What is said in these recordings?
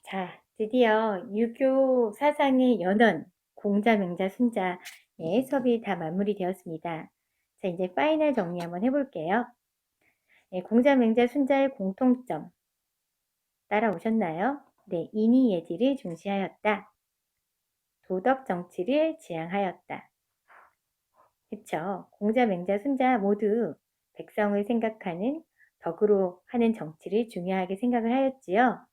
자, 드디어 유교 사상의 연원, 공자, 명자, 순자의 수업이 다 마무리되었습니다. 자, 이제 파이널 정리 한번 해볼게요. 공자, 명자, 순자의 공통점 따라오셨나요? 네, 인이 예지를 중시하였다. 도덕 정치를 지향하였다. 그쵸? 공자, 명자, 순자 모두 백성을 생각하는 덕으로 하는 정치를 중요하게 생각을 하였지요.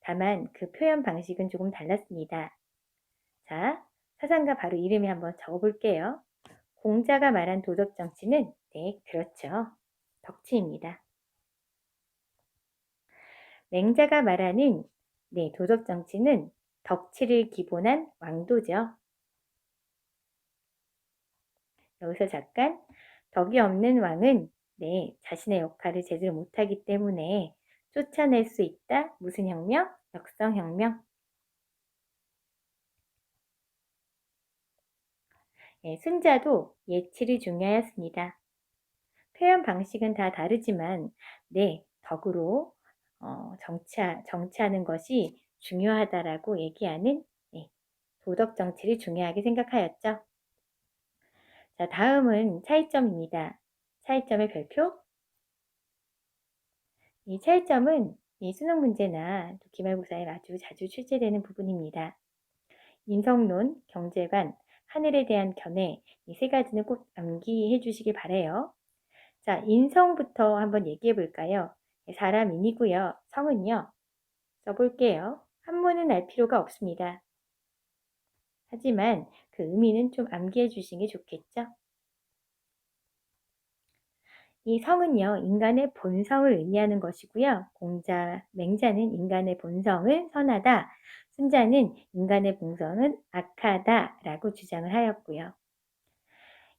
다만 그 표현 방식은 조금 달랐습니다. 자, 사상가 바로 이름에 한번 적어볼게요. 공자가 말한 도덕 정치는 네, 그렇죠. 덕치입니다. 맹자가 말하는 네, 도덕 정치는 덕치를 기본한 왕도죠. 여기서 잠깐 덕이 없는 왕은 네, 자신의 역할을 제대로 못하기 때문에 쫓아낼 수 있다. 무슨 혁명? 역성혁명. 네, 순자도 예치를 중요하였습니다. 표현 방식은 다 다르지만 네, 덕으로 정치하는 것이 중요하다라고 얘기하는 네, 도덕 정치를 중요하게 생각하였죠. 자, 다음은 차이점입니다. 차이점의 별표. 이 차이점은 이 수능 문제나 기말고사에 아주 자주 출제되는 부분입니다. 인성론, 경제관, 하늘에 대한 견해 이 세 가지는 꼭 암기해 주시길 바래요. 자, 인성부터 한번 얘기해 볼까요? 사람인이고요. 성은요. 써볼게요. 한문은 알 필요가 없습니다. 하지만 그 의미는 좀 암기해 주시는 게 좋겠죠? 이 성은요, 인간의 본성을 의미하는 것이고요. 공자, 맹자는 인간의 본성을 선하다, 순자는 인간의 본성은 악하다 라고 주장을 하였고요.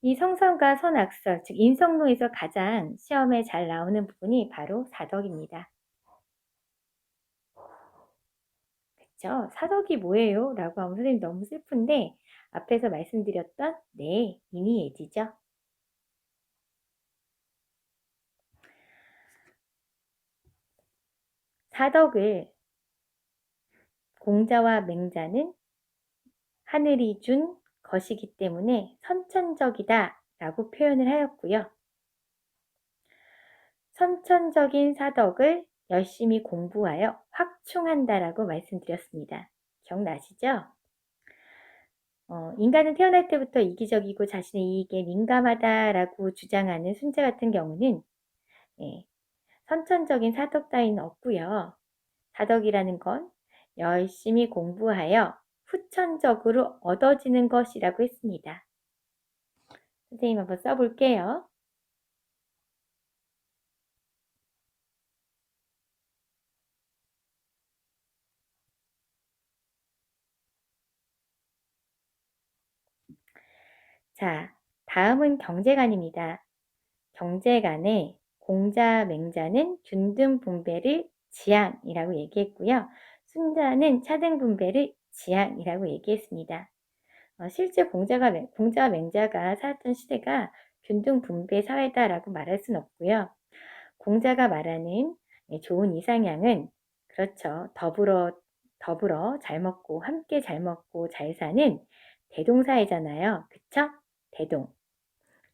이 성선과 선악설, 즉 인성론에서 가장 시험에 잘 나오는 부분이 바로 사덕입니다. 그쵸? 사덕이 뭐예요? 라고 하면 선생님 너무 슬픈데 앞에서 말씀드렸던 네, 인이예지죠. 사덕을 공자와 맹자는 하늘이 준 것이기 때문에 선천적이다 라고 표현을 하였고요. 선천적인 사덕을 열심히 공부하여 확충한다라고 말씀드렸습니다. 기억나시죠? 인간은 태어날 때부터 이기적이고 자신의 이익에 민감하다라고 주장하는 순자 같은 경우는 예, 선천적인 사덕 따위는 없고요. 사덕이라는 건 열심히 공부하여 후천적으로 얻어지는 것이라고 했습니다. 선생님 한번 써볼게요. 자, 다음은 경제관입니다. 경제관에 공자, 맹자는 균등분배를 지향이라고 얘기했고요. 순자는 차등분배를 지향이라고 얘기했습니다. 실제 공자와 맹자가 살았던 시대가 균등분배 사회다라고 말할 수는 없고요. 공자가 말하는 좋은 이상향은 그렇죠. 더불어 잘 먹고 함께 잘 먹고 잘 사는 대동사회잖아요. 그쵸? 대동.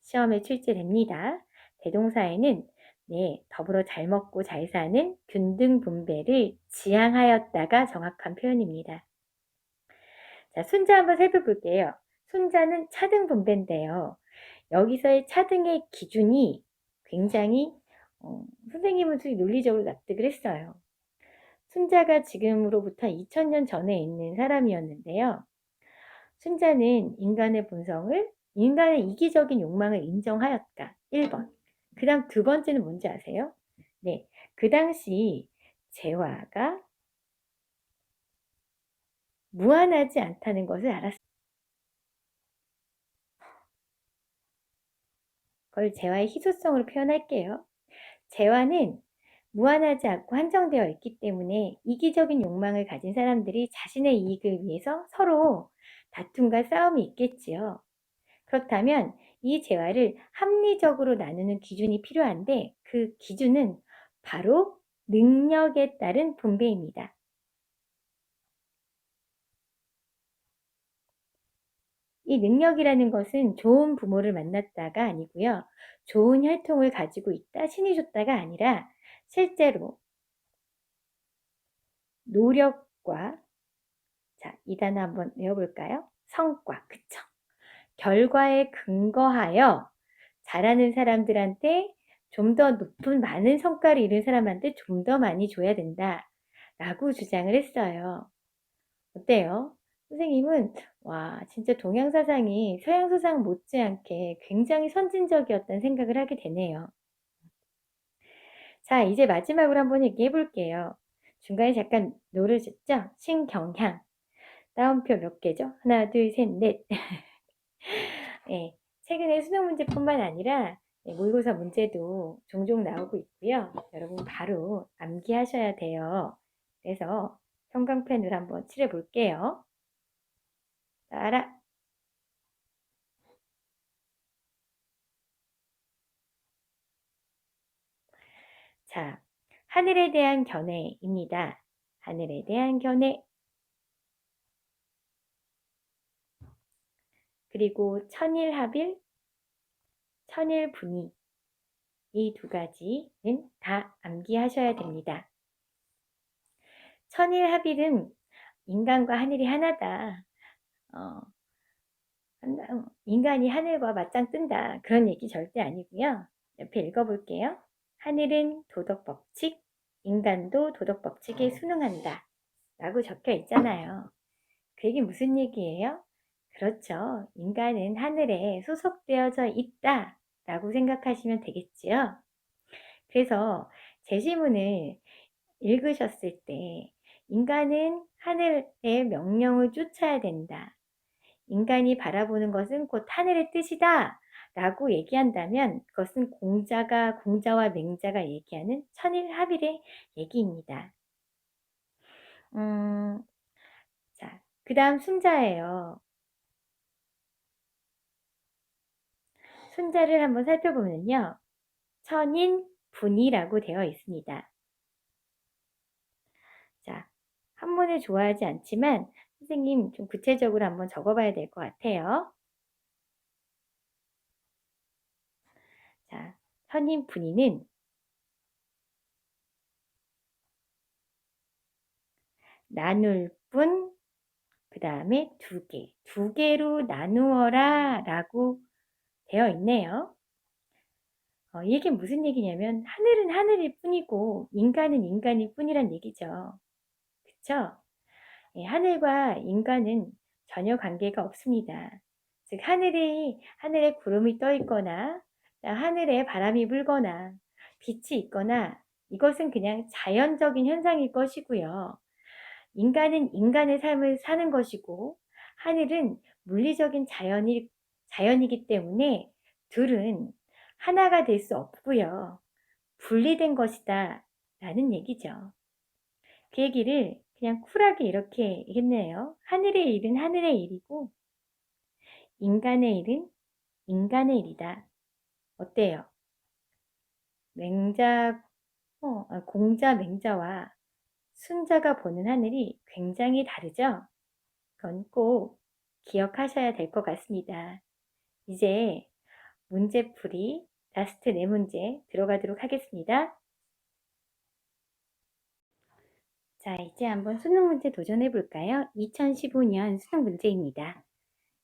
시험에 출제됩니다. 대동사회는 네, 더불어 잘 먹고 잘 사는 균등 분배를 지향하였다가 정확한 표현입니다. 자, 순자 한번 살펴볼게요. 순자는 차등 분배인데요. 여기서의 차등의 기준이 굉장히 선생님은 논리적으로 납득을 했어요. 순자가 지금으로부터 2000년 전에 있는 사람이었는데요. 순자는 인간의 이기적인 욕망을 인정하였다. 1번. 그 다음 두 번째는 뭔지 아세요? 네. 그 당시 재화가 무한하지 않다는 것을 알았어요. 그걸 재화의 희소성으로 표현할게요. 재화는 무한하지 않고 한정되어 있기 때문에 이기적인 욕망을 가진 사람들이 자신의 이익을 위해서 서로 다툼과 싸움이 있겠지요. 그렇다면 이 재화를 합리적으로 나누는 기준이 필요한데 그 기준은 바로 능력에 따른 분배입니다. 이 능력이라는 것은 좋은 부모를 만났다가 아니고요. 좋은 혈통을 가지고 있다, 신이 줬다가 아니라 실제로 노력과, 자, 이 단어 한번 외워볼까요? 성과, 그쵸? 결과에 근거하여 잘하는 사람들한테 좀 더 높은 많은 성과를 이룬 사람한테 좀 더 많이 줘야 된다 라고 주장을 했어요. 어때요? 선생님은 와, 진짜 동양 사상이 서양 사상 못지않게 굉장히 선진적이었다는 생각을 하게 되네요. 자, 이제 마지막으로 한번 얘기해 볼게요. 중간에 잠깐 노려졌죠? 신경향. 따옴표 몇 개죠? 하나, 둘, 셋, 넷. 네, 최근에 수능 문제뿐만 아니라 모의고사 문제도 종종 나오고 있고요. 여러분 바로 암기하셔야 돼요. 그래서 형광펜으로 한번 칠해 볼게요. 따라. 자, 하늘에 대한 견해입니다. 하늘에 대한 견해. 그리고 천일합일, 천일분이. 이 두 가지는 다 암기하셔야 됩니다. 천일합일은 인간과 하늘이 하나다. 인간이 하늘과 맞짱 뜬다. 그런 얘기 절대 아니고요. 옆에 읽어볼게요. 하늘은 도덕법칙, 인간도 도덕법칙에 순응한다. 라고 적혀 있잖아요. 그 얘기 무슨 얘기예요? 그렇죠. 인간은 하늘에 소속되어져 있다. 라고 생각하시면 되겠지요. 그래서 제시문을 읽으셨을 때 인간은 하늘의 명령을 쫓아야 된다. 인간이 바라보는 것은 곧 하늘의 뜻이다 라고 얘기한다면 그것은 공자와 맹자가 얘기하는 천일합일의 얘기입니다. 자, 그 다음 순자예요. 순자를 한번 살펴보면요. 천인분이라고 되어 있습니다. 자, 한문을 좋아하지 않지만 선생님 좀 구체적으로 한번 적어봐야 될 것 같아요. 자, 천인분이는 나눌 뿐, 그 다음에 두 개로 나누어라 라고 되어 있네요. 이게 무슨 얘기냐면 하늘은 하늘일 뿐이고 인간은 인간일 뿐이란 얘기죠. 그쵸? 예, 하늘과 인간은 전혀 관계가 없습니다. 즉 하늘에 구름이 떠 있거나 하늘에 바람이 불거나 빛이 있거나 이것은 그냥 자연적인 현상일 것이고요. 인간은 인간의 삶을 사는 것이고 하늘은 물리적인 자연이기 때문에 둘은 하나가 될 수 없고요. 분리된 것이다 라는 얘기죠. 그 얘기를 그냥 쿨하게 이렇게 했네요. 하늘의 일은 하늘의 일이고 인간의 일은 인간의 일이다. 어때요? 공자 맹자와 순자가 보는 하늘이 굉장히 다르죠? 그건 꼭 기억하셔야 될 것 같습니다. 이제 문제풀이 라스트 4문제 들어가도록 하겠습니다. 자, 이제 한번 수능 문제 도전해 볼까요? 2015년 수능 문제입니다.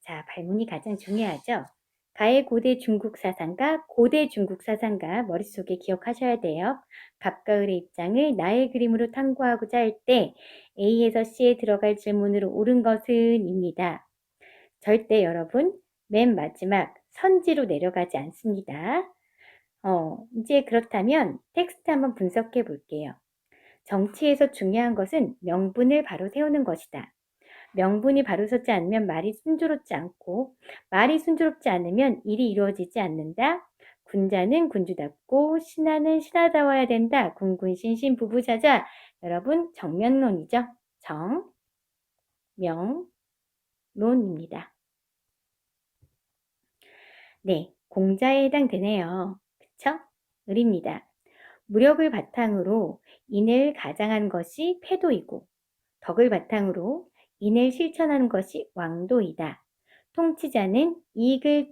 자, 발문이 가장 중요하죠? 가의 고대 중국 사상가, 고대 중국 사상가 머릿속에 기억하셔야 돼요. 갑과 을의 입장을 나의 그림으로 탐구하고자 할 때 A에서 C에 들어갈 질문으로 옳은 것은 입니다. 절대 여러분 맨 마지막 선지로 내려가지 않습니다. 이제 그렇다면 텍스트 한번 분석해 볼게요. 정치에서 중요한 것은 명분을 바로 세우는 것이다. 명분이 바로 서지 않으면 말이 순조롭지 않고 말이 순조롭지 않으면 일이 이루어지지 않는다. 군자는 군주답고 신하는 신하다워야 된다. 군군신신 부부자자. 여러분 정명론이죠. 정명론입니다. 네, 공자에 해당되네요. 그쵸? 을입니다. 무력을 바탕으로 인을 가장한 것이 패도이고 덕을 바탕으로 인을 실천하는 것이 왕도이다. 통치자는 이익의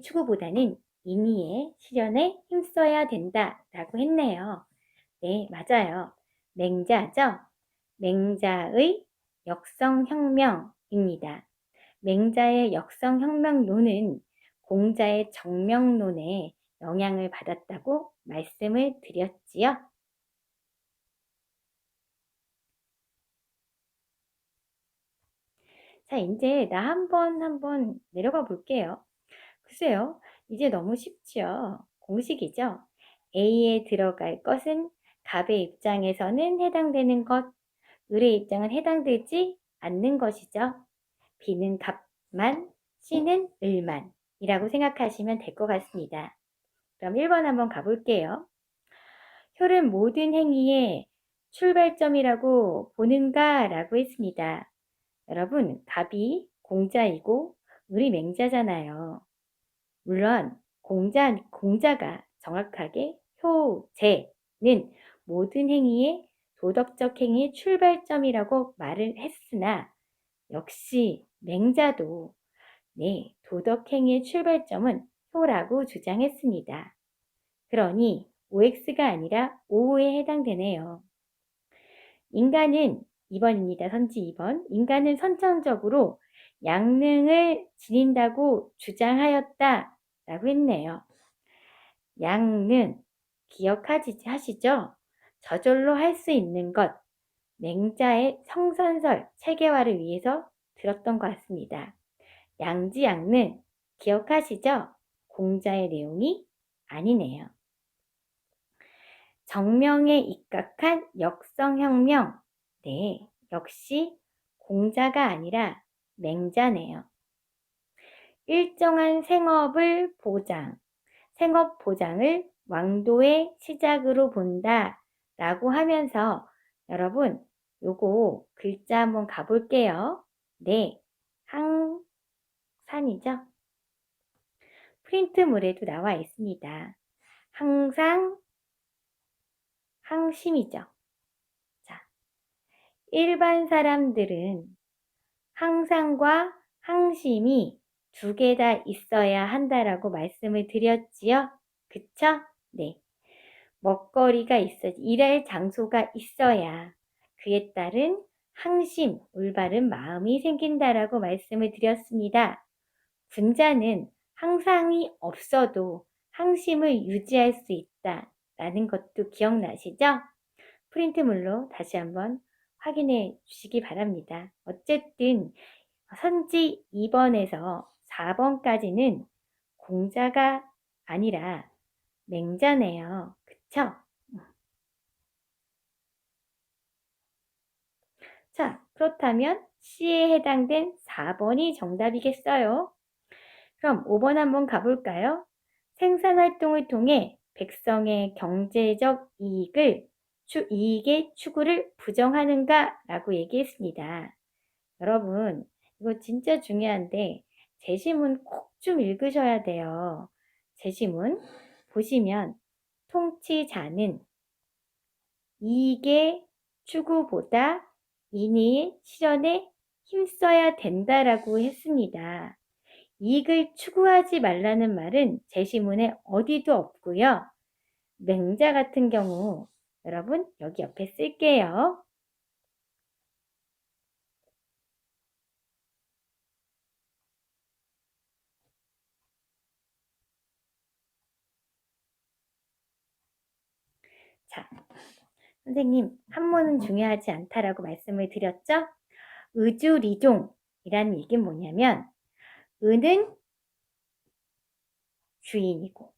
추구보다는 인의의 실현에 힘써야 된다라고 했네요. 네, 맞아요. 맹자죠? 맹자의 역성혁명입니다. 맹자의 역성혁명론은 공자의 정명론에 영향을 받았다고 말씀을 드렸지요. 자, 이제 나 한번 내려가 볼게요. 글쎄요, 이제 너무 쉽지요. 공식이죠. A에 들어갈 것은 갑의 입장에서는 해당되는 것, 을의 입장은 해당되지 않는 것이죠. B는 갑만, C는 을만 이라고 생각하시면 될 것 같습니다. 그럼 1번 한번 가볼게요. 효는 모든 행위의 출발점이라고 보는가? 라고 했습니다. 여러분, 갑이 공자이고 을이 맹자잖아요. 물론 공자가 정확하게 효제는 모든 행위의 도덕적 행위의 출발점이라고 말을 했으나 역시 맹자도 도덕 행위의 출발점은 효라고 주장했습니다. 그러니 OX가 아니라 O에 해당되네요. 인간은 2번입니다. 선지 2번. 인간은 선천적으로 양능을 지닌다고 주장하였다 라고 했네요. 양능 기억하시죠? 저절로 할 수 있는 것, 맹자의 성선설 체계화를 위해서 들었던 것 같습니다. 양지양능 기억하시죠? 공자의 내용이 아니네요. 정명에 입각한 역성혁명. 네, 역시 공자가 아니라 맹자네요. 일정한 생업 보장을 왕도의 시작으로 본다 라고 하면서 여러분 요거 글자 한번 가볼게요. 네, 항산이죠. 프린트물에도 나와 있습니다. 항상 항심이죠. 자, 일반 사람들은 항상과 항심이 두 개 다 있어야 한다라고 말씀을 드렸지요. 그쵸? 네. 먹거리가 일할 장소가 있어야 그에 따른 항심, 올바른 마음이 생긴다라고 말씀을 드렸습니다. 군자는 항상이 없어도 항심을 유지할 수 있다라는 것도 기억나시죠? 프린트물로 다시 한번 확인해 주시기 바랍니다. 어쨌든 선지 2번에서 4번까지는 공자가 아니라 맹자네요. 그쵸? 자, 그렇다면 C에 해당된 4번이 정답이겠어요? 그럼 5번 한번 가볼까요? 생산활동을 통해 백성의 경제적 이익의 추구를 부정하는가? 라고 얘기했습니다. 여러분, 이거 진짜 중요한데 제시문 꼭 좀 읽으셔야 돼요. 제시문 보시면 통치자는 이익의 추구보다 인의 실현에 힘써야 된다라고 했습니다. 이익을 추구하지 말라는 말은 제시문에 어디도 없고요. 맹자 같은 경우 여러분 여기 옆에 쓸게요. 자, 선생님 한문은 중요하지 않다라고 말씀을 드렸죠? 의주리종이라는 얘기는 뭐냐면 의는 주인이고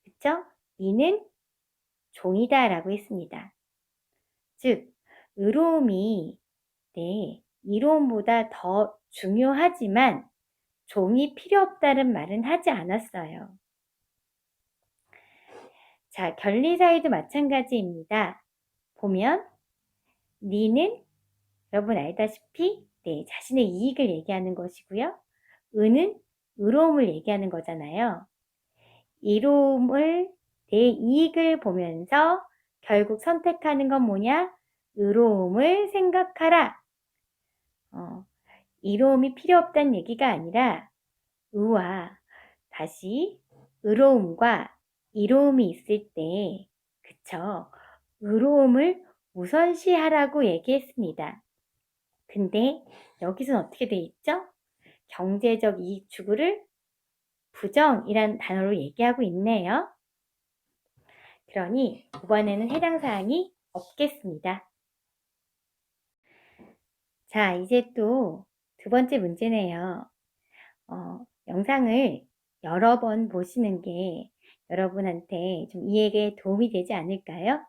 그쵸? 이는 종이다라고 했습니다. 즉 의로움이 이로움보다 더 중요하지만 종이 필요 없다는 말은 하지 않았어요. 자, 견리사에도 마찬가지입니다. 보면 니는 여러분 알다시피 자신의 이익을 얘기하는 것이고요. 의는 의로움을 얘기하는 거잖아요. 이로움을 내 이익을 보면서 결국 선택하는 건 뭐냐? 의로움을 생각하라. 이로움이 필요 없다는 얘기가 아니라 의와 다시 의로움과 이로움이 있을 때, 그쵸? 의로움을 우선시하라고 얘기했습니다. 근데 여기서는 어떻게 돼 있죠? 경제적 이익 추구를 부정이란 단어로 얘기하고 있네요. 그러니 이번에는 해당 사항이 없겠습니다. 자, 이제 또 두 번째 문제네요. 영상을 여러 번 보시는 게 여러분한테 좀 이해에 도움이 되지 않을까요?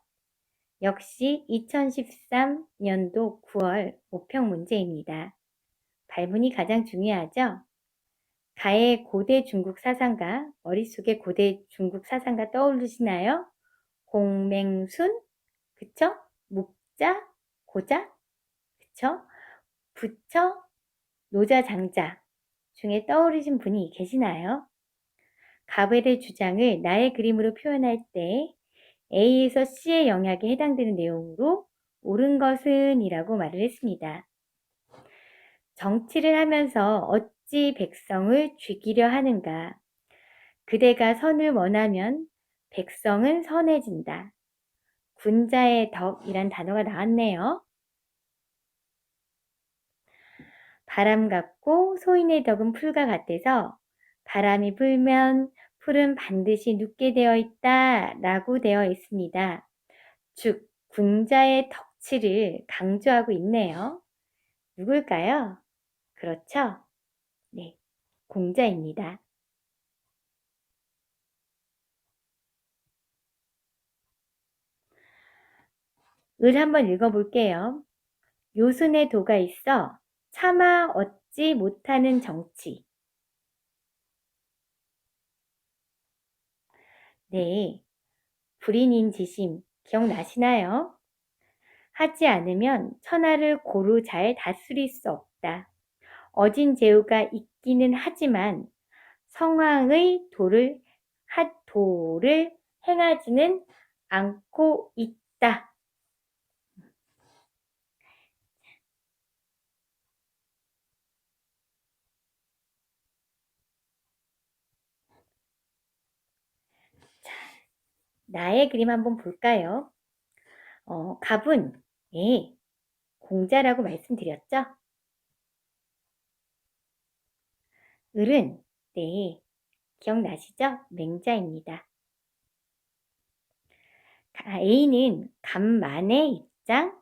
역시 2013년도 9월 모평 문제입니다. 발문이 가장 중요하죠? 가의 고대 중국 사상가, 머릿속에 고대 중국 사상가 떠오르시나요? 공맹순, 그쵸? 묵자, 고자, 그쵸? 부처, 노자, 장자 중에 떠오르신 분이 계시나요? 가벨의 주장을 나의 그림으로 표현할 때 A에서 C의 영역에 해당되는 내용으로 옳은 것은 이라고 말을 했습니다. 정치를 하면서 어찌 백성을 죽이려 하는가? 그대가 선을 원하면 백성은 선해진다. 군자의 덕이란 단어가 나왔네요. 바람 같고 소인의 덕은 풀과 같아서 바람이 불면 풀은 반드시 눕게 되어 있다 라고 되어 있습니다. 즉, 군자의 덕치를 강조하고 있네요. 누굴까요? 그렇죠? 네, 공자입니다. 을 한번 읽어볼게요. 요순의 도가 있어 차마 얻지 못하는 정치. 네, 불인인지심 기억나시나요? 하지 않으면 천하를 고루 잘 다스릴 수 없다. 어진 제후가 있기는 하지만 성황의 도를 행하지는 않고 있다. 나의 그림 한번 볼까요? 갑은 공자라고 말씀드렸죠? 을은 기억나시죠? 맹자입니다. A는 갑만의 입장,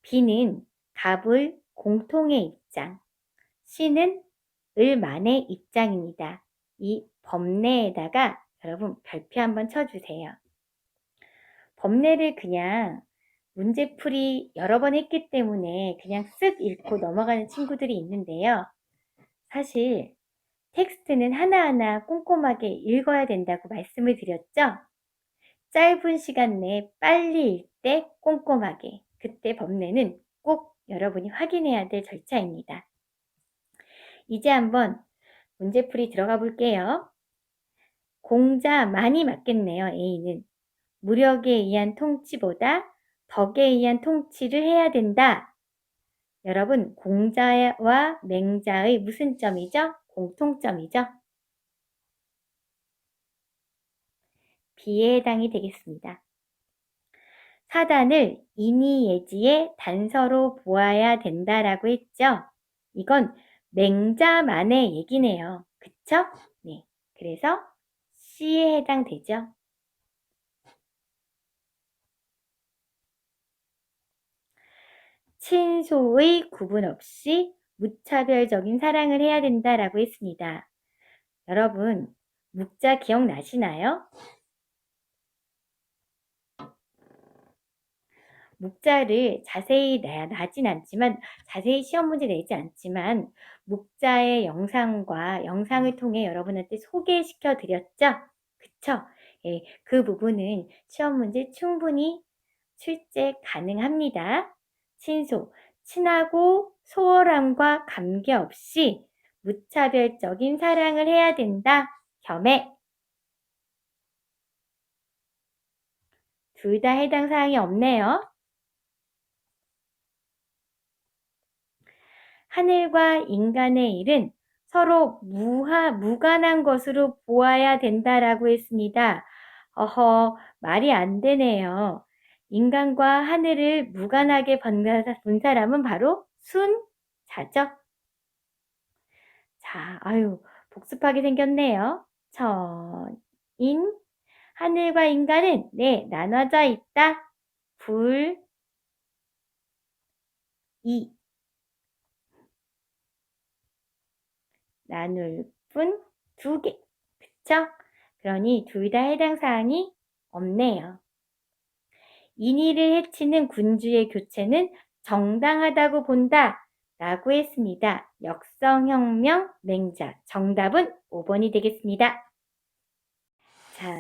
B는 갑을 공통의 입장, C는 을만의 입장입니다. 이 법례에다가 여러분 별표 한번 쳐주세요. 법례를 그냥 문제풀이 여러 번 했기 때문에 그냥 쓱 읽고 넘어가는 친구들이 있는데요. 사실 텍스트는 하나하나 꼼꼼하게 읽어야 된다고 말씀을 드렸죠? 짧은 시간 내에 빨리 읽되 꼼꼼하게. 그때 법례는 꼭 여러분이 확인해야 될 절차입니다. 이제 한번 문제풀이 들어가 볼게요. 공자 많이 맞겠네요. A는. 무력에 의한 통치보다 덕에 의한 통치를 해야 된다. 여러분, 공자와 맹자의 무슨 점이죠? 공통점이죠? B에 해당이 되겠습니다. 사단을 인이예지의 단서로 보아야 된다라고 했죠? 이건 맹자만의 얘기네요. 그쵸? 네. 그래서 C에 해당되죠. 친소의 구분 없이 무차별적인 사랑을 해야 된다라고 했습니다. 여러분, 묵자 기억나시나요? 묵자를 자세히 나진 않지만, 자세히 시험 문제 내지 않지만, 묵자의 영상을 통해 여러분한테 소개시켜 드렸죠? 그쵸? 예, 그 부분은 시험 문제 충분히 출제 가능합니다. 친소, 친하고 소홀함과 관계없이 무차별적인 사랑을 해야 된다. 겸해 둘 다 해당 사항이 없네요. 하늘과 인간의 일은 서로 무관한 것으로 보아야 된다라고 했습니다. 말이 안 되네요. 인간과 하늘을 무관하게 본 사람은 바로 순자죠. 자, 복습하게 생겼네요. 하늘과 인간은 나눠져 있다. 나눌 뿐 2개. 그쵸? 그러니 둘 다 해당 사항이 없네요. 인의를 해치는 군주의 교체는 정당하다고 본다 라고 했습니다. 역성혁명 맹자. 정답은 5번이 되겠습니다. 자,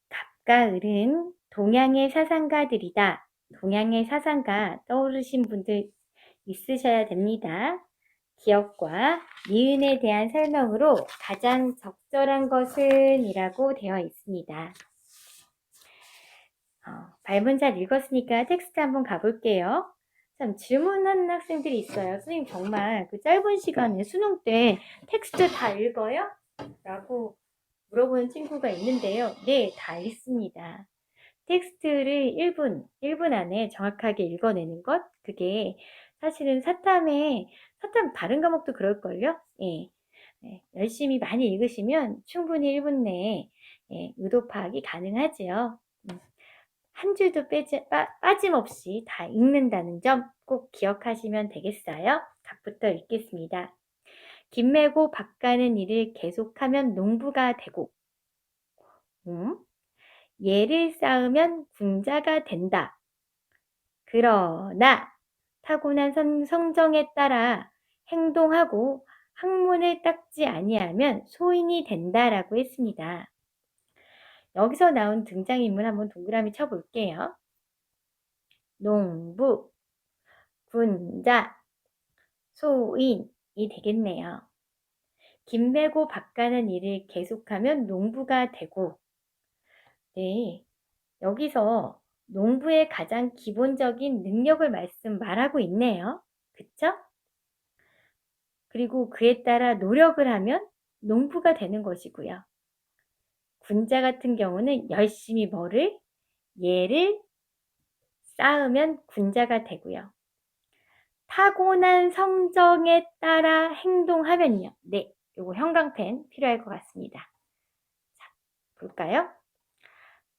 갑과 을은 동양의 사상가들이다. 동양의 사상가 떠오르신 분들 있으셔야 됩니다. 기억과 니은에 대한 설명으로 가장 적절한 것은 이라고 되어 있습니다. 발문 잘 읽었으니까 텍스트 한번 가볼게요. 참 질문하는 학생들이 있어요. 선생님 정말 그 짧은 시간에 수능 때 텍스트 다 읽어요? 라고 물어보는 친구가 있는데요. 네, 다 읽습니다. 텍스트를 1분 안에 정확하게 읽어내는 것, 그게 사실은 사탐 다른 과목도 그럴걸요? 예. 열심히 많이 읽으시면 충분히 1분 내에 의도 파악이 가능하지요. 한 줄도 빠짐없이 다 읽는다는 점 꼭 기억하시면 되겠어요. 각부터 읽겠습니다. 김매고 밭가는 일을 계속하면 농부가 되고 예를 쌓으면 군자가 된다. 그러나 타고난 성정에 따라 행동하고 학문을 닦지 아니하면 소인이 된다라고 했습니다. 여기서 나온 등장인물 한번 동그라미 쳐볼게요. 농부, 군자, 소인이 되겠네요. 김매고 밭가는 일을 계속하면 농부가 되고, 네, 여기서 농부의 가장 기본적인 능력을 말하고 있네요. 그쵸? 그리고 그에 따라 노력을 하면 농부가 되는 것이고요. 군자 같은 경우는 열심히 예를 쌓으면 군자가 되고요. 타고난 성정에 따라 행동하면요. 네, 요거 형광펜 필요할 것 같습니다. 자, 볼까요?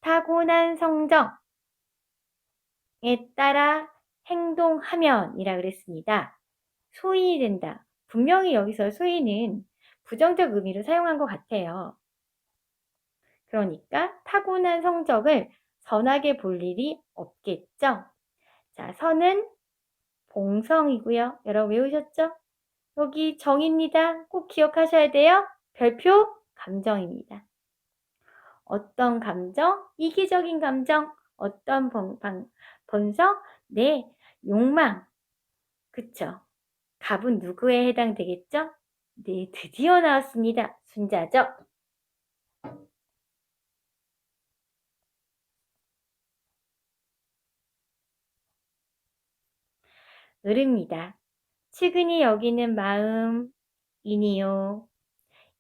타고난 성정에 따라 행동하면 이라 그랬습니다. 소인이 된다. 분명히 여기서 소인은 부정적 의미로 사용한 것 같아요. 그러니까 타고난 성적을 선하게 볼 일이 없겠죠. 자, 선은 봉성이고요. 여러분 외우셨죠? 여기 정입니다. 꼭 기억하셔야 돼요. 별표 감정입니다. 어떤 감정? 이기적인 감정. 어떤 본성? 네, 욕망. 그쵸? 갑은 누구에 해당되겠죠? 네, 드디어 나왔습니다. 순자죠? 을입니다. 측은히 여기는 마음이니요.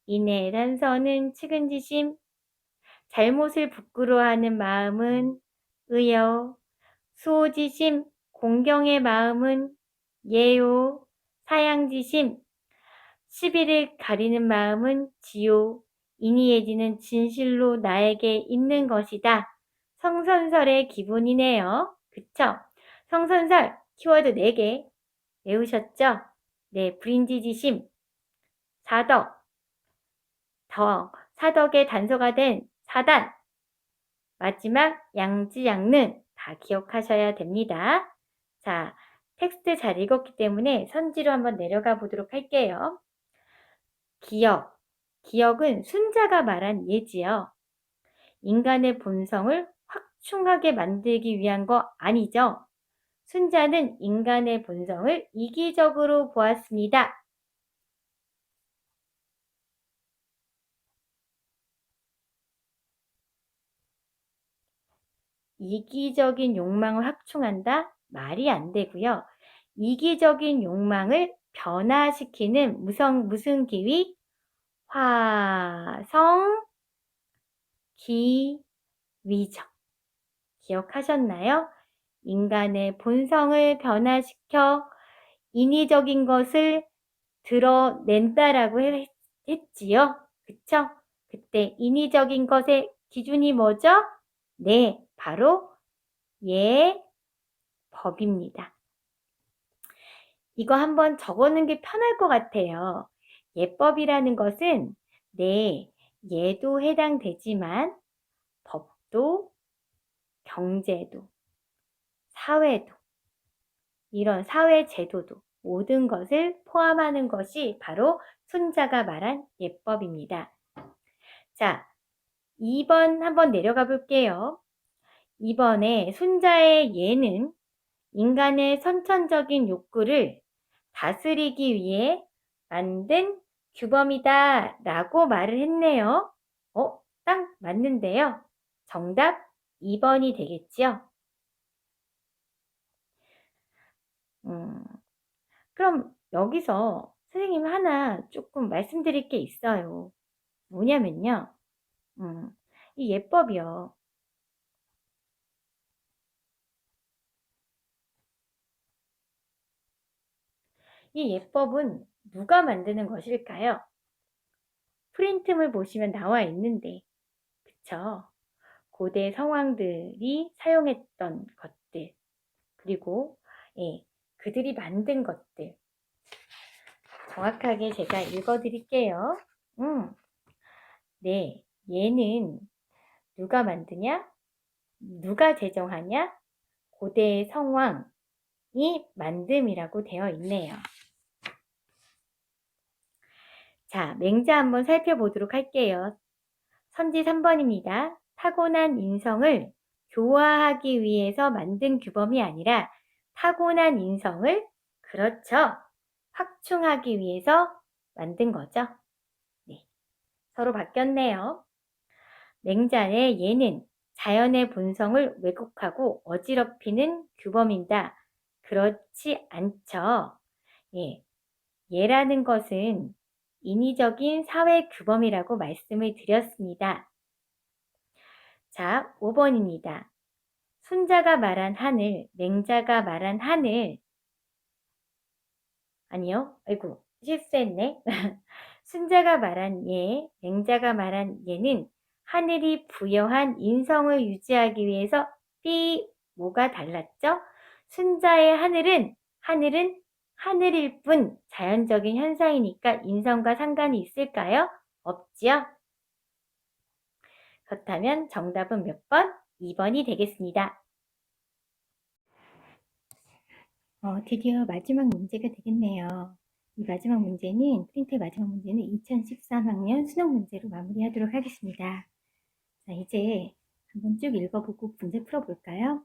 이내 단서는 측은지심, 잘못을 부끄러워하는 마음은 의요. 수호지심, 공경의 마음은 예요. 사양지심, 시비를 가리는 마음은 지요. 이니예지는 진실로 나에게 있는 것이다. 성선설의 기본이네요. 그쵸? 성선설 키워드 4개 외우셨죠? 네, 불인지지심, 사덕, 사덕의 단서가 된 사단, 마지막 양지양는 다 기억하셔야 됩니다. 자, 텍스트 잘 읽었기 때문에 선지로 한번 내려가 보도록 할게요. 기억은 순자가 말한 예지요. 인간의 본성을 확충하게 만들기 위한 거 아니죠. 순자는 인간의 본성을 이기적으로 보았습니다. 이기적인 욕망을 확충한다? 말이 안 되고요. 이기적인 욕망을 변화시키는 무슨 기위? 화성 기위적. 기억하셨나요? 인간의 본성을 변화시켜 인위적인 것을 드러낸다라고 했지요. 그쵸? 그때 인위적인 것의 기준이 뭐죠? 네, 바로 예법입니다. 이거 한번 적어놓는 게 편할 것 같아요. 예법이라는 것은 네, 예도 해당되지만 법도, 경제도, 사회도, 이런 사회 제도도 모든 것을 포함하는 것이 바로 순자가 말한 예법입니다. 자, 2번 한번 내려가 볼게요. 2번에 순자의 예는 인간의 선천적인 욕구를 다스리기 위해 만든 규범이다 라고 말을 했네요. 딱 맞는데요. 정답 2번이 되겠지요. 그럼 여기서 선생님 하나 조금 말씀드릴 게 있어요. 뭐냐면요. 이 예법이요. 이 예법은 누가 만드는 것일까요? 프린트물 보시면 나와 있는데, 그쵸? 고대 성왕들이 사용했던 것들, 그리고 그들이 만든 것들. 정확하게 제가 읽어드릴게요. 네, 얘는 누가 만드냐? 누가 제정하냐? 고대 성왕이 만듦이라고 되어 있네요. 자, 맹자 한번 살펴보도록 할게요. 선지 3번입니다. 타고난 인성을 교화하기 위해서 만든 규범이 아니라 타고난 인성을 그렇죠. 확충하기 위해서 만든 거죠. 네, 서로 바뀌었네요. 맹자의 예는 자연의 본성을 왜곡하고 어지럽히는 규범이다. 그렇지 않죠. 예라는 것은 인위적인 사회 규범이라고 말씀을 드렸습니다. 자, 5번입니다. 순자가 말한 하늘, 맹자가 말한 하늘. 아니요. 아이고, 실수했네. 순자가 말한 예, 맹자가 말한 예는 하늘이 부여한 인성을 유지하기 위해서 뭐가 달랐죠? 순자의 하늘은 하늘일 뿐 자연적인 현상이니까 인성과 상관이 있을까요? 없지요? 그렇다면 정답은 몇 번? 2번이 되겠습니다. 드디어 마지막 문제가 되겠네요. 이 마지막 문제는, 프린트의 마지막 문제는 2013학년 수능 문제로 마무리하도록 하겠습니다. 자, 이제 한번 쭉 읽어보고 문제 풀어볼까요?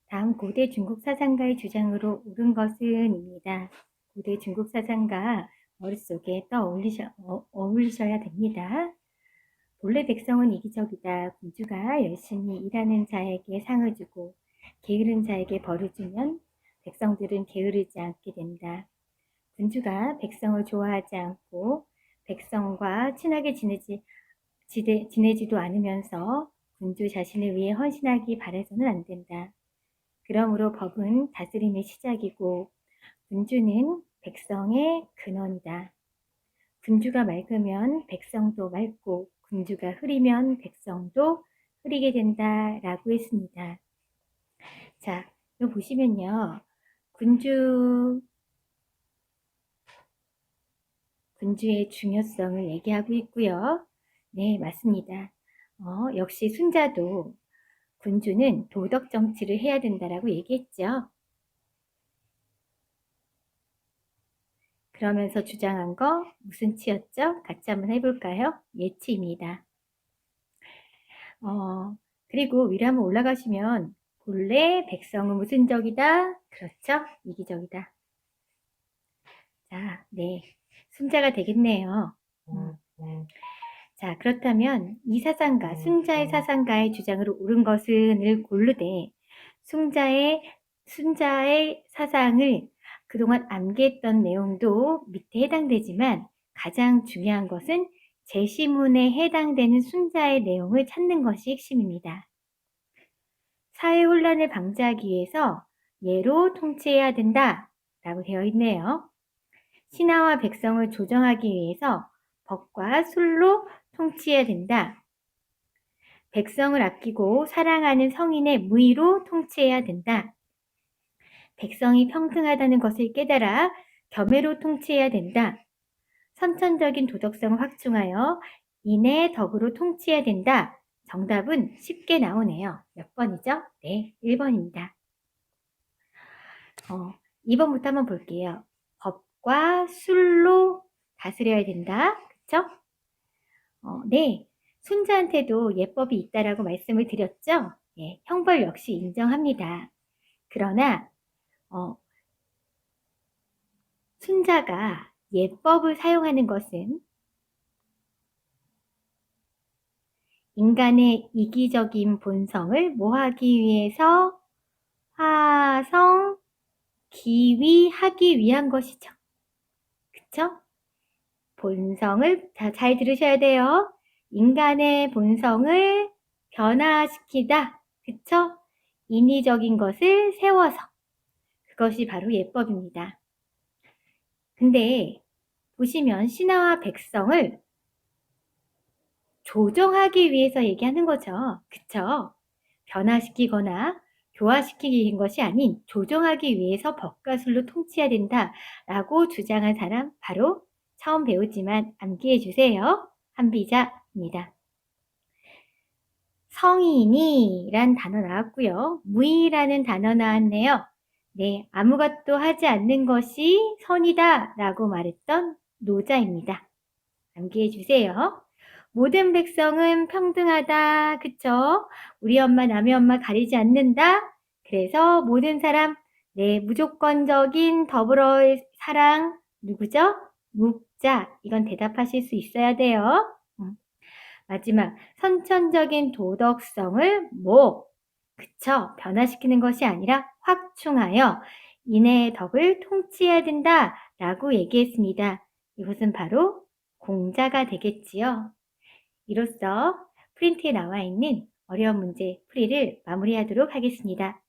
다음 고대 중국 사상가의 주장으로 옳은 것은입니다. 고대 중국 사상가 머릿속에 어울리셔야 됩니다. 본래 백성은 이기적이다. 군주가 열심히 일하는 자에게 상을 주고 게으른 자에게 벌을 주면 백성들은 게으르지 않게 된다. 군주가 백성을 좋아하지 않고 백성과 친하게 지내지도 않으면서 군주 자신을 위해 헌신하기 바라서는 안 된다. 그러므로 법은 다스림의 시작이고 군주는 백성의 근원이다. 군주가 맑으면 백성도 맑고 군주가 흐리면 백성도 흐리게 된다라고 했습니다. 자, 이거 보시면요. 군주의 중요성을 얘기하고 있고요. 네, 맞습니다. 역시 순자도 군주는 도덕 정치를 해야 된다라고 얘기했죠. 그러면서 주장한 거 무슨 치였죠? 같이 한번 해볼까요? 예치입니다. 그리고 위로 한번 올라가시면 본래 백성은 무슨 적이다? 그렇죠? 이기적이다. 자, 네. 순자가 되겠네요. 자, 그렇다면 이 사상가, 순자의 사상가의 주장으로 옳은 것은을 고르되 순자의 사상을 그동안 암기했던 내용도 밑에 해당되지만 가장 중요한 것은 제시문에 해당되는 순자의 내용을 찾는 것이 핵심입니다. 사회 혼란을 방지하기 위해서 예로 통치해야 된다 라고 되어 있네요. 신하와 백성을 조정하기 위해서 법과 술로 통치해야 된다. 백성을 아끼고 사랑하는 성인의 무의로 통치해야 된다. 백성이 평등하다는 것을 깨달아 겸해로 통치해야 된다. 선천적인 도덕성을 확충하여 인의 덕으로 통치해야 된다. 정답은 쉽게 나오네요. 몇 번이죠? 네, 1번입니다. 2번부터 한번 볼게요. 법과 술로 다스려야 된다. 그쵸? 네, 순자한테도 예법이 있다라고 말씀을 드렸죠? 예, 형벌 역시 인정합니다. 그러나 순자가 예법을 사용하는 것은 인간의 이기적인 본성을 모하기 위해서 화성, 기위하기 위한 것이죠. 그쵸? 본성을 잘 들으셔야 돼요. 인간의 본성을 변화시키다. 그쵸? 인위적인 것을 세워서. 그것이 바로 예법입니다. 근데 보시면 신하와 백성을 조정하기 위해서 얘기하는 거죠. 그쵸? 변화시키거나 교화시키는 것이 아닌 조정하기 위해서 법과 술로 통치해야 된다라고 주장한 사람 바로 처음 배우지만 암기해 주세요. 한비자입니다. 성인이란 단어 나왔고요. 무의라는 단어 나왔네요. 네, 아무것도 하지 않는 것이 선이다 라고 말했던 노자입니다. 암기해 주세요. 모든 백성은 평등하다. 그쵸? 우리 엄마 남의 엄마 가리지 않는다. 그래서 모든 사람 무조건적인 더불어의 사랑 누구죠? 묵자. 이건 대답하실 수 있어야 돼요. 마지막 선천적인 도덕성을 그쵸? 변화시키는 것이 아니라 확충하여 인의 덕을 통치해야 된다 라고 얘기했습니다. 이것은 바로 공자가 되겠지요. 이로써 프린트에 나와 있는 어려운 문제 풀이를 마무리하도록 하겠습니다.